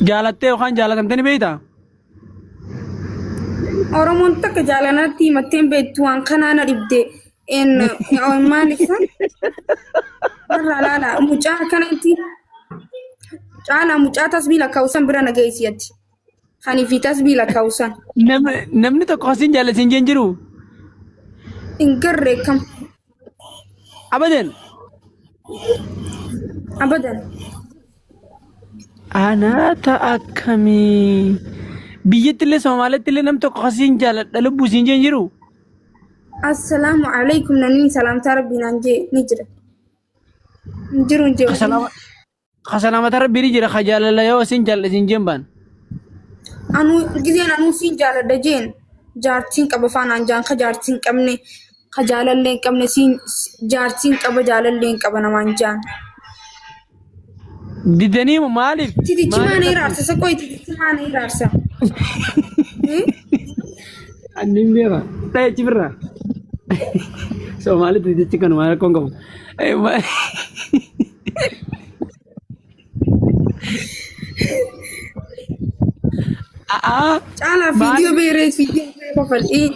Jaalattee yookaan jaalatamtee ni beektaa? Oromoon takka jaalanatti himattee beektu waan kanaana dhibde maalisa irraa laala mucaa kanatti caala mucaa tasbiila kaawusan bira nageessiyatti kanii fi tasbiila kaawusan Namni tokko asiin jaalatiin jeen jiru. hin garree kam Abadan. abadan Anaata akkamii biyyatti illee Somaalitti illee nam tokko asiin jaaladha lubbuu siin jeen jiru. assalaamu alaykum naniin salaamtaa rabbiinaan jee ni jira hin jiru hin jiru Kasalaamata rabbii ni jira kajaalala yoo asiin jaaladha siin jeen baan. anuu gizeen anuu siin jaaladha jeen jaartiin qaba faanaan jaan ka jaartiin qabne ka jaalallee hin qabne siin jaartiin qaba jaalallee hin qaba namaan jaan Didanii maaliif? titichi maana iraarsa sakoy titichi maana iraarsa Annin beera. Ta'e cibirra. Somaalitti jechi kan maal akkoon qabu. Caalaa viidiyoo beeree kofal'ii.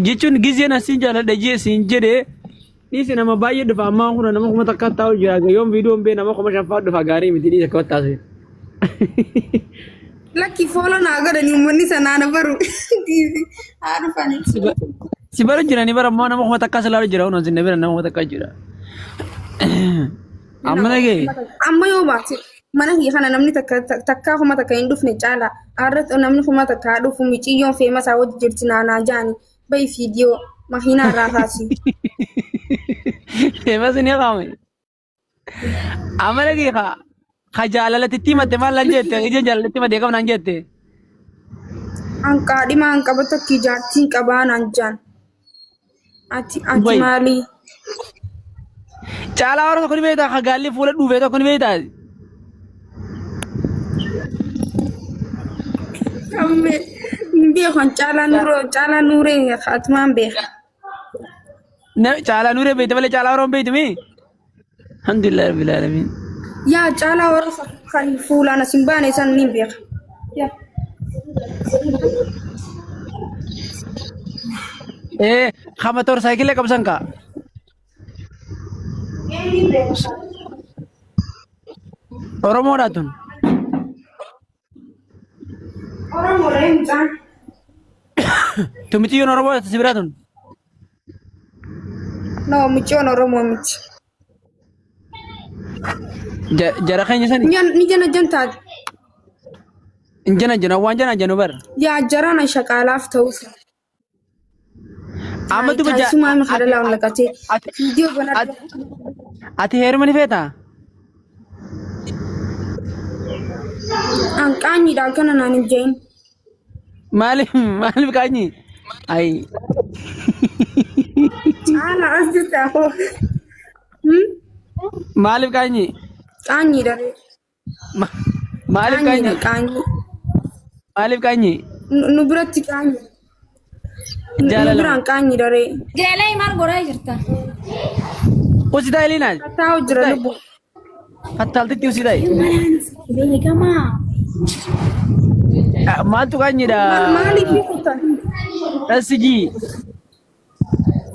Jechuun gizeen asiin jaaladha jee siin jedhee dhiisi nama baay'ee dhufa ammaa kun nama kuma takka taa'u jira yoom viidiyoon bee nama kuma shanfaa dhufa gaarii miti dhiisa akka wattaase. Lakki foolo naa godhanii uummanni sanaa na baru. Haa dhufanii. Si bara jiranii bara ammoo nama kuma takka silaalu jira hundi sinna bira nama kuma takka jira. Amma nagee. Amma yoo baate mana kiyya kana namni takkaa kuma takka hin dhufne caala har'atti namni kuma takka haa dhufu miciyyoon feemasaa hojii jirti naanaa jaani bayi viidiyoo makiinaa irraa kaasi. Feemas ni qaame. Amma nagee kaa. Kajaalalatti himatte maal lan jette ijeen jaalalatti himatte kam naan jette. Anqaadhima anqaba tokki jaartiin qabaa naan jaan. Ati maalii? Caalaa warra tokko ni beektaa kagaalli fuula dhuufee tokko ni beektaa. Kamme beekan caalaa nuuree atumaan beeka. Caalaa nuuree beekte malee caalaa warra hin beektu mi? Alhamdulillah rabbil alamin. Yaa caalaa warra kan fuulaan asin baane san ni beeka. Kama motorsaayikilii qabsan kaa. Oromoodhaa tun. Oromoodha himtaan. Tumitiyyoon Oromoo si biraa tun. No, michoon Oromoo miti. Jara keenya sani. Ni jana jantaa. Injana jana waan jana janu bar. Yaa jarana shaqaalaaf ta'uusa. Amma tu baja. Sumaa mi kada lawan lakate. Video bana. Ati heeruma ni feeta. An qaanyi dha kana naan hin jeen. Maaliif qaanyi? Ay. Ana as jirta hoo. Maaliif qaanyi? Qaanyi dha. Maaliif qaanyi? Qaanyi. Maaliif qaanyi? Nu biratti qaanyi. Jaalala. Nu biraan qaanyi dha. Geelee maal godhaa jirta? Usitaa Eliinaa. Taa'u jira lubbu. Fattaaltitti usitaa. Beekamaa. Maaltu qaanyiidha? Maaliif kutan? Dhassijii.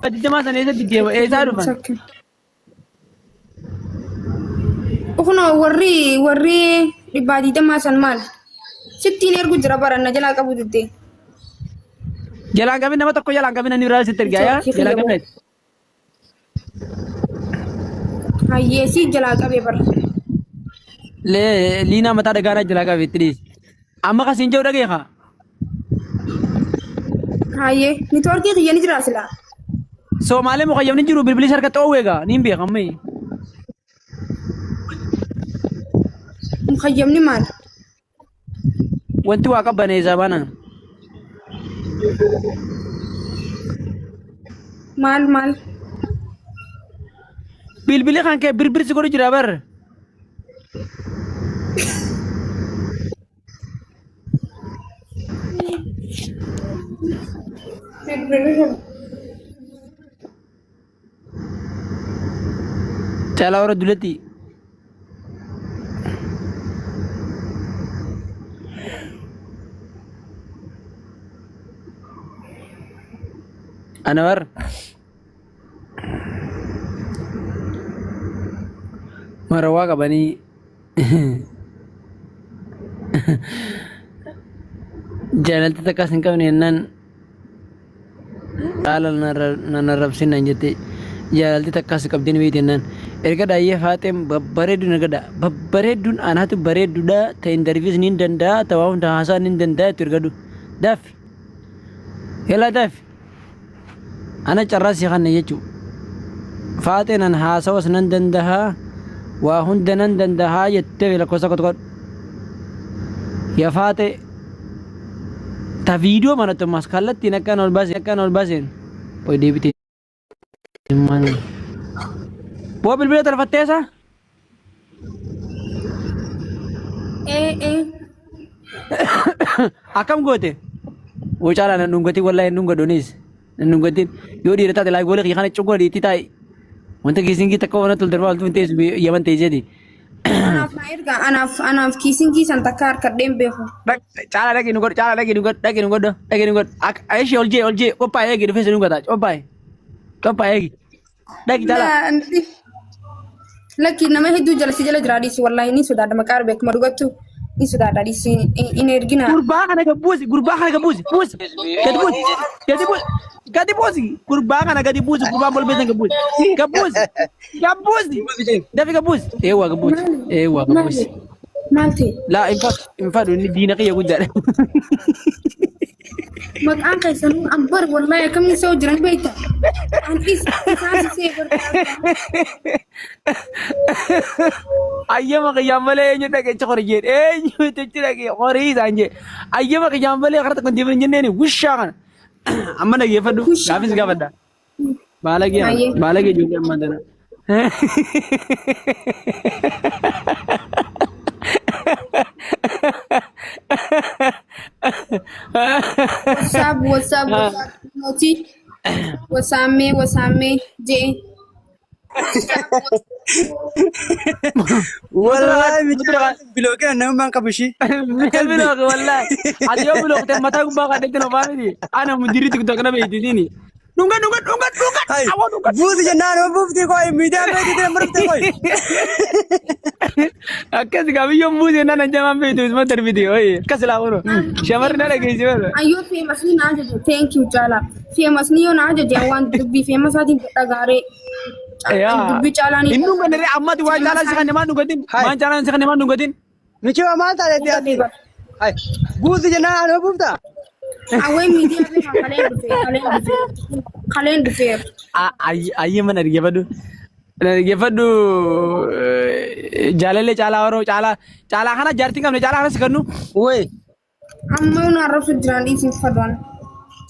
Baddijamaa sana eessatti deema? Eessaa dhufan? Kuno warri dhibbaatiidhamaa san maal? Sittiin ergu jira baranna jalaa qabu diddee. Jalaan qabin nama tokko jalaan qabin ani biraa sitti ergaa yaa? Jalaan qabin. Hayyeesii jalaa qabee bara. Liinaa mataa dhagaanaa jalaa qabe itti dhiisi. Amma kasiin jiru dhagee kaa? Hayyee niitoorkii kiyya ni jiraa silaa. Soomaalee mukayyamni jiru bilbilis harkatti oowwee gaa niin beekamee. Mukayyamni maal? Wanti waa qabbaneessaa baana. Maal? Bilbili kan kee birbirsi godhu jira bar. Caalaa warra duletti. Anwar Marwa qabanii jaalalti takkas hin qabne jennaan qaala nan arrabsin naan jette jaalalti takkas qabdin beekti jennaan erga dhaayyee faaxeen babbareedduun erga dha babbareedduun anaatu bareedduudha ta'e interviis ni danda'a ta'aa hunda haasaa ni danda'a itti ergadu daafi yalaa daafi ana carraasii kanne jechuu faaxeen an haasawas nan danda'a waa hunda nan danda'a jettee lakkoofsa qotu yaa faaxee ta video mana tumas kallattiin akkaan ol baaseen oy deebite man boo bilbila tarfatteesa akkam goote oo caalaa nan dhungatiin wallaahi dhunga dhonis nan dhungatiin yoo dhiira taate laa goole kana cugoo dhiitti taa'e wanta kiisinkii takka wana tul darbaa oltuun teessu yaman teesseeti Anaaf na erga anaaf kiisinkii san takka harkadheen beeku. Caalaa dhaqi nu godhu caalaa dhaqi nu godhu ayishi oljee qophaa'ee eegi dhufee sinuu gataa qophaa'ee eegi dhaqi caalaa. Lakki nama hedduu jalasi jala jira dhiisi wallaahi ni sodaadha maqaa beekuma dhugattu ni sodaadha dhiisi in ergina. Gurbaa kana gabbuusi buusi gadi buusi gurbaa kana gadi buusi gurbaa bolbeesan gabbuusi dafi gabbuusi eewwa gabbuusi. Maal ta'e? Laa in faadhu inni diina kiyya guddaadha. Maqaan keessanuu abbar wallaahi akkamni isa jiran beekta. Anqis isaasisee barbaada. Ayyama qiyyaan malee eenyu dhaqecha horii jedhe eenyu jechi dhaqee horii isaan jedhe ayyama qiyyaan malee karata kan deeman jenneeni wushaa kana amma dhageeffadhu gaafis gaafadha baalagee ijoollee ammaa tana. WhatsApp noti wasaame je wallahi biloke nama man kabushi biloke wallahi adiyo biloke te mata gumba ka dekno family ana mudiri tiktok na beetini nunga buuti jannano buuti ko media beeti te marte koy akkas gabiyo buuti nana jama beetu isma tarbidi oy kasla wono shamar na lagi jiwala ayo famous ni na je thank you chala famous ni yo na je wan dubbi famous ati dagare dubbi chala ni innu ngane amati wa chala sikane man nugatin man chala sikane man nugatin michi wa mata de ati ay buuti jannano buuta away media be kalen dufer ayye man argefadu jaalale caalaa waroo caalaa kana jaartiin qabne caalaa kana sikannu way amma una rafu jiran isin fadwan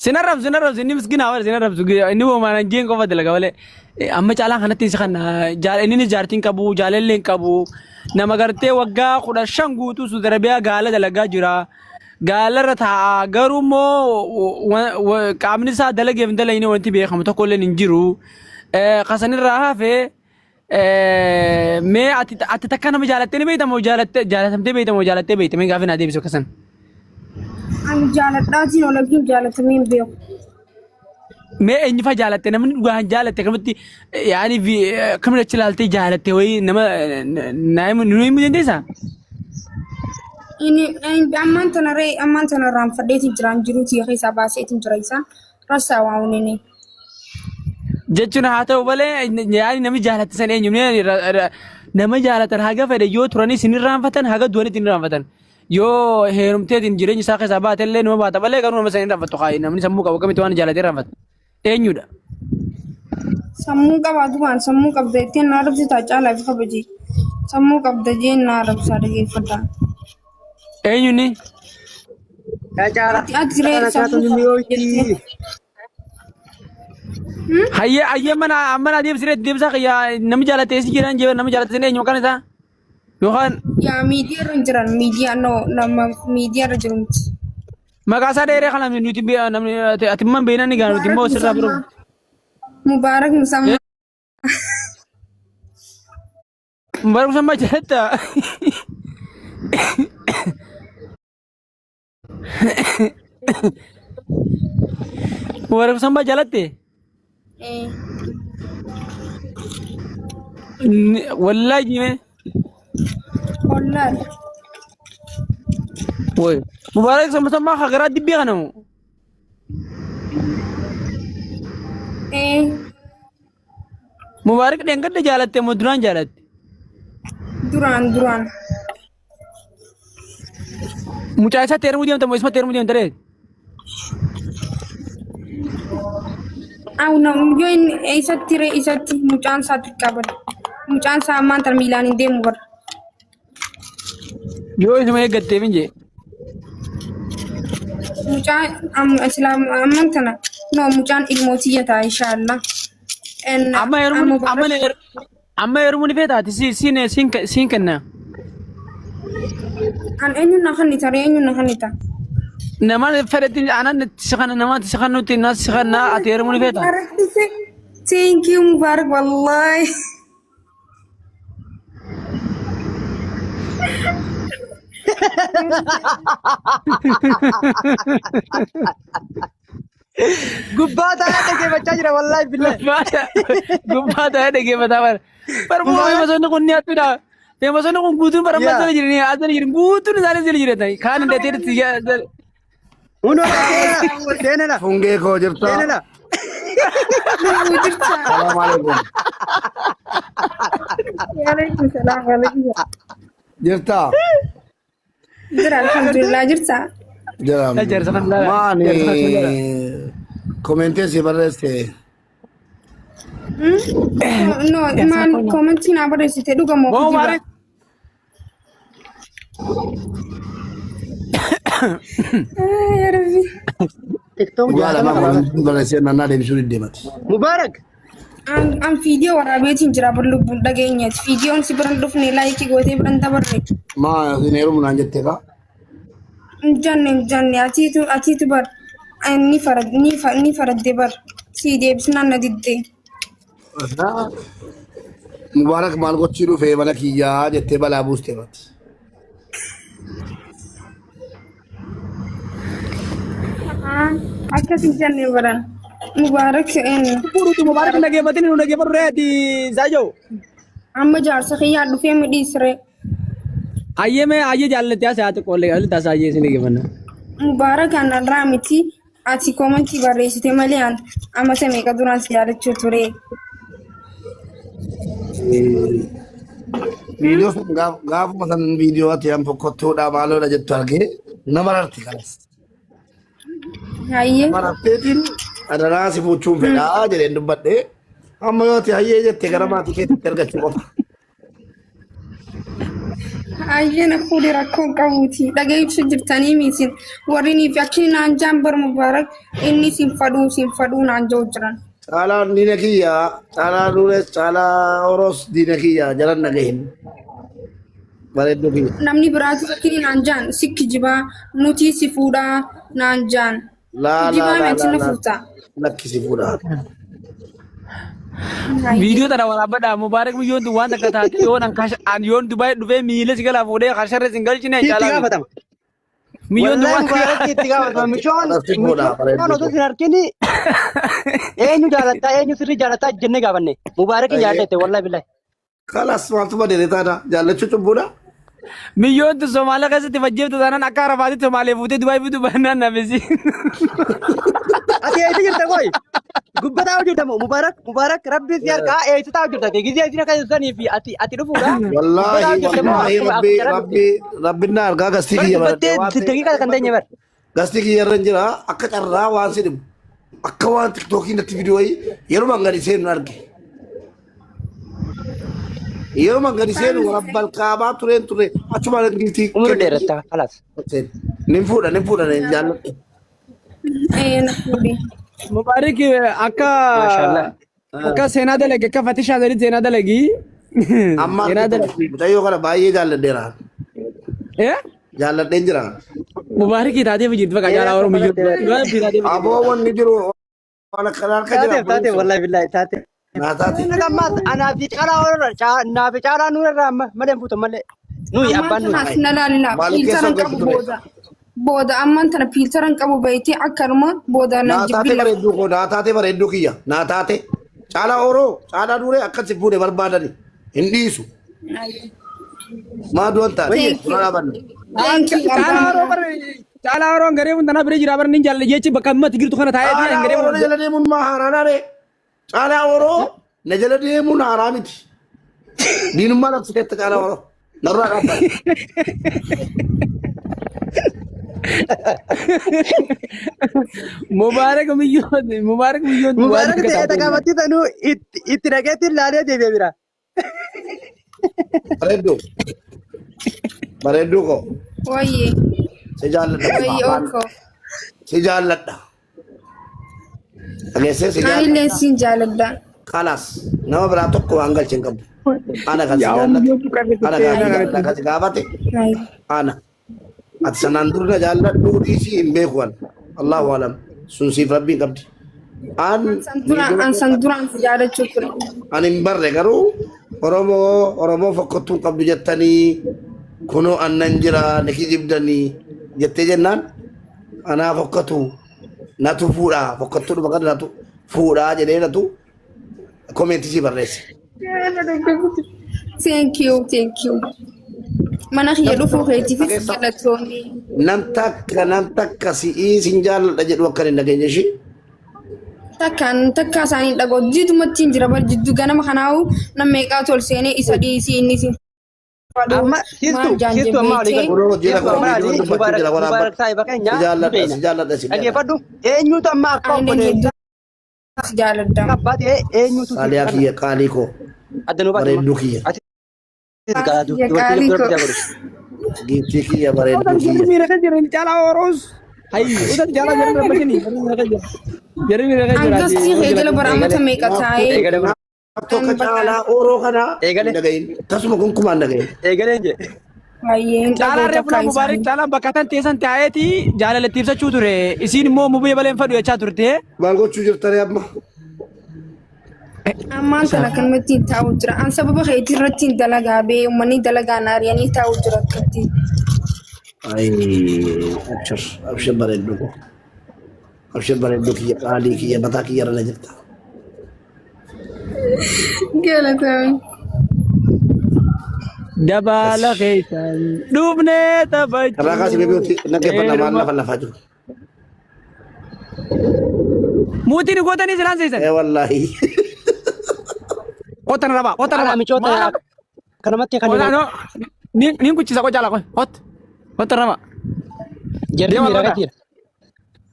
sinarrabsu inni miskina awar sinarrabsu inni woomaanan jeen qofa dalaga malee amma caalaa kanatti sikan inni jaartiin qabu jaalalleen qabu nama gartee waggaa 15 guutuu Suudarabiyaa gaala dalagaa jira gaalarra ta'a garuu immoo qaamni isaa dalageef dalayni wanti beekamu tokko illee hin jiru qasanirraa hafee mee ati takka nama jaalattee beektamoo jaalatamtee beektamoo jaalattee beektamee gaafa naa deebisu akkasan. Ani jaaladhaatiin olagiin jaalatamee hin beeku. Mee eenyu fa'aa jaalattee namni dhugaan jaalatte kamatti yaani kamina achi ilaaltee jaalatte wayii nama nu himuu dandeessaa? Ini amman tana raanfadheetiin jiraan jiruuti keessaa baaseetiin jira isaan rassaa waan inni. Jechuun haa ta'u malee yaani namni jaalatte san eenyu nama jaalatan haga fedhe yoo turanii isin raanfatan haga du'anii isin raanfatan yoo heerumteetiin jireenya isaa keessaa baate illee nama baata malee garuu nama san raanfattu haa namni sammuu qabu akkamitti waan jaalatee raanfata eenyudha. Sammuu qabaatu waan sammuu qabda ittiin na rabsitaa caalaa fi kabaji sammuu qabda jeen na rabsaa dhageeffadha. Eenyuni? Hayye mana deebisa ya namni jaalatee si jiran jeeban namni jaalatee sin eenyu kan isaa yookaan yaa miidiyaa irra jiran nama miidiyaa irra jirumti. Maqaa isaa dheeree kana nuti namni ati man beena ni gaanu nuti immoo sirraa biroo. Mubaarak Musammaa. Mubaarak Musammaa jaalata. Mubaarak Musammaa jaalatte. Eh, wallahi jime wallahi. woy mubarak sama khagara dibbi kanamu Eh, mubarak dengadda jalatte mo duran jalatte duran. mucaa isa teermuu deemta moo isma teermuu deemta ree Au na yo in isatti mucaan isaa xiqqaa bada. Mucaan isaa ammaan tan miilaan hin deemu bara. yoo isuma eeggattee minjee Mucaan amman tana no mucaan ilmootiyya ta'a inshaallah. En amma yeroo ni feetaati siin kenna an eenyuun na kannita. nama fedhetti anan sikana nama sikanutti nas sikana ati yeroo ni feeta Thank you Mubarak wallahi. Gubbaa taa'ee dhaggeeffachaa jira wallahi billahi. gubbaa ta'ee dhaggeeffataa bara barmoo feemasonni kun ni hattuudha feemasonni kun guutuun bara masana jiranii asana jiran guutuun isaanii sila jiran kaan hin dhateetti Uno seenala. Fungee koo jirta. Seenala. Salaamu alaikum. Waalaikum salaam. Jirta. Jira alhamdulillah jirta. Jira. Maani komentee si barreesse. No man commenti na barreessite dhuga moo kujiba. Ya Rabbi. TikTok Gua lama komentee barreesse nannaa deebisuu diddeemati. Mubarak. An video waraabeetiin jira lubbuun dhageenyeeti. Videoon si biran dhufne laayikii gootee biran dabarre. Maa isin heerumu naan jettee kaa? Janne atiitu bar ni faradde bar si deebisnaan na diddee. Mubaarak maal gochii dhufee mana kiyyaa jettee balaa buustee mati. Akkasii janne baran. Mubarak Furuutu Mubarak nageeffatini nu nageeffatu reeti Zaayyoo. amma jaarsa kiyyaa dhufee midhiisre. Ayyee jaallatti as haa xiqqoo illee taas ayyee isin nageeffanna. Mubarak anarraa miti ati komantii barreessite malee amma sa meeqa duraan si yaadachuu ture. Viidiyoo sun gaafuma san viidiyoo ati an fokkottuudha maaloodha jettu argee nama rarti kanas. Hayyee. Mararteetiin adaraa si fuuchuun fedhaa jedheen dubbadhee amma yoo ati hayyee jettee gara maatii keessatti argachuu qofa. Hayyee na fuudhee rakkoon qabuuti. Dhageeffachuu jirtanii miisin warri niif akki naan jaan bar Mubarak inni siin faduu naan jiru jiran. Caalaan diina kiyyaa, caalaa duures, caalaa horos diina kiyyaa jalan nagahin. Bareedduu kiyya. Namni biraatu akki naan jaan sikki jibaa nuti si fuudhaa naan jaan. Jibaa meetti na fuuta. Lakkisi fuudhaa. Viidiyoo tana waraabadhaa Mubarak biyyoon waan takka taate yoon Dubaay dhufee miila si galaa fuudhee harsharra si hin galchine Itti caalaa. gaafatama. Biyyoon Wallahi Dubaay. Mubarak itti gaafatama. Michoon Bareedduu. osoo sin harkini eenyu jaalattaa eenyu sirrii jaalattaa jennee gaafanne. Mubarak jaallate wallahi billahi. Kalas maaltu badeere taana jaallachuu cubbuudha. Biyyoon tu Somaaliyaa keessatti fajjeeftu taanaan akka Arafaatti Somaalee fuutee Dubaay fidu baannaan nafisi. Ati eeyti jirta koy. Gubbataa hojjeta moo Mubarak rabbi si harkaa eeyti taa hojjeta. Gizee isin akka sanii fi ati dhufuudha. Wallaahi rabbin na argaa gastii kiyya Battee daqiiqaa kan teenye bar. gastii kiyya irra jira akka carraa waan si dhibu akka waan tiktookiin irratti viidiyoo yeroo gadi seenu arge. Yeroo gadi seenu rabbal kaabaa tureen ture achuma giltii. Umri dheeratta halas. Nin fuudha jaalladhe. Na fuudhee. Mubarak Mashallah. akka seenaa dalage akka Fatishaa sadii seenaa dalagi. Amma Seenaa dalagi. mucayyoo kana baay'ee jaalladheera. Jaalladheen jira. Mubarak taateef jirtu bakka jaalaa Oromoo. Aboo wanni jiru waan akka Taate wallahi billahi taate. naa taate. Inni gammaas anaa fi caalaa warra naa fi caalaa nuura irraa malee fuuta malee. Nuyi abbaan nuyi. Ammas na laalila. Maaliif Ilsaan keessa qabu ture? booda. booda amman tana piiltaran qabu baytee akkanuma booda na Naa taate jibbila. bareedduu koo naa taate bareedduu kiyya naa taate caalaa oroo caalaa duuree akkasi fuudhe barbaadani hin dhiisu maa du'an taate Thank you. dura dhaabanne. Thank you. Caalaa Oroon garee hundanaa bira jira barni jaalle jechi bakka ammatti girtu kana taa'ee Caalaa garee oroo na jala deemuun maa haaraadhaare caalaa oroo na jala deemuun haaraa miti diinummaa labsiteetta caalaa oroo narraa dhaabbate. Mubaarak biyyoon Mubarak ta'ee takkaamatti sanuu itti dhaqeetti ilaalee deebi'ee bira. Bareedduu bareedduu koo Wayye. si jaalladha Wayye oko. si jaalladha dhageessee si jaalladha. Anillee siin jaaladha. Kalas nama biraa tokko waan galche hin qabu. Ana kan si jaallate ana kan si gaafate ana ati sanaan dur na jaalladhu dhiisii hin beeku an Allahu alam sun siif rabbiin qabdi. An San duraan si jaalachuu ture. an hin barre garuu Oromoo fokkottuu hin qabdu jettanii kunoo annan jira ni kijibdanii jettee jennaan anaa fokkatu natu fuudhaa fokkottuu dhuma kan natu fuudhaa jedhee natu komentii si barreesse. Thank you. Mana kiyya dhufuu keetiifis galatoonni. Nam takka si'ii sin jaalladha jedhu akka hin dhageenye ishii. Takka isaanii dhagoo jiddumatti hin jira bar jiddu ganama kanaawu nam meeqaa tol seenee isa dhiisii inni si. Amma kiistu amma olii galu. Kunoo jira Mubarak taa'ee bakka si nyaa jaalladha si dhaggeeffadhu. Eenyutu amma akka obboleessa si jaaladha. abbaati eenyutu Qaaliyaa kiyya qaalii koo addanuu bareedduu kiyya giiftii kiyya bareedduu kiyya. miira kan jiran caalaa Oroos. Hayi utan caalaa jiran rabbashanii jarri miira kan jiran. Angasii heegala bara ammata meeqa taa'ee. Tokko caalaa oroo kana Eegale. dhagahin tasuma gonkumaan dhagahin. eegaleen jedhe. Baay'een Caalaa dhagoo reefuna takka Mubaarak isaanii. caalaa bakka tan teessan taa'eeti jaalalatti ibsachuu ture. Isiin immoo mubee baleen fadhu jechaa turte. Maal gochuu jirtanii amma? Ammaan kana kanumatti hin taa'u jira. An sababa keetii irratti hin dalagaa bee uummanni dalagaa naariyanii taa'u jira akkatti. Abshir bareedduu koo. Abshir bareedduu kiyya qaalii kiyya mataa kiyya irra na jirta. Galatoomi. Dabaala keessan dhufnee taphachuu. Irraa kaasii beekuuti naggeeffannaa maal lafa lafaa jiru. Muutiin gootanii silaan seesan. Wallaahi. Qotan raba. Caalaa michoota kanamatti kan Niin kuchisa kok jala kok. Qotan raba. jarri Deema miira lola. kan jira.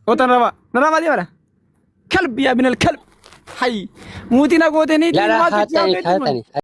Qotan raba. Raba dia mana? Kalb ya binal kalb. Hai. Muutiin gootanii. Yaalaa haa ta'e.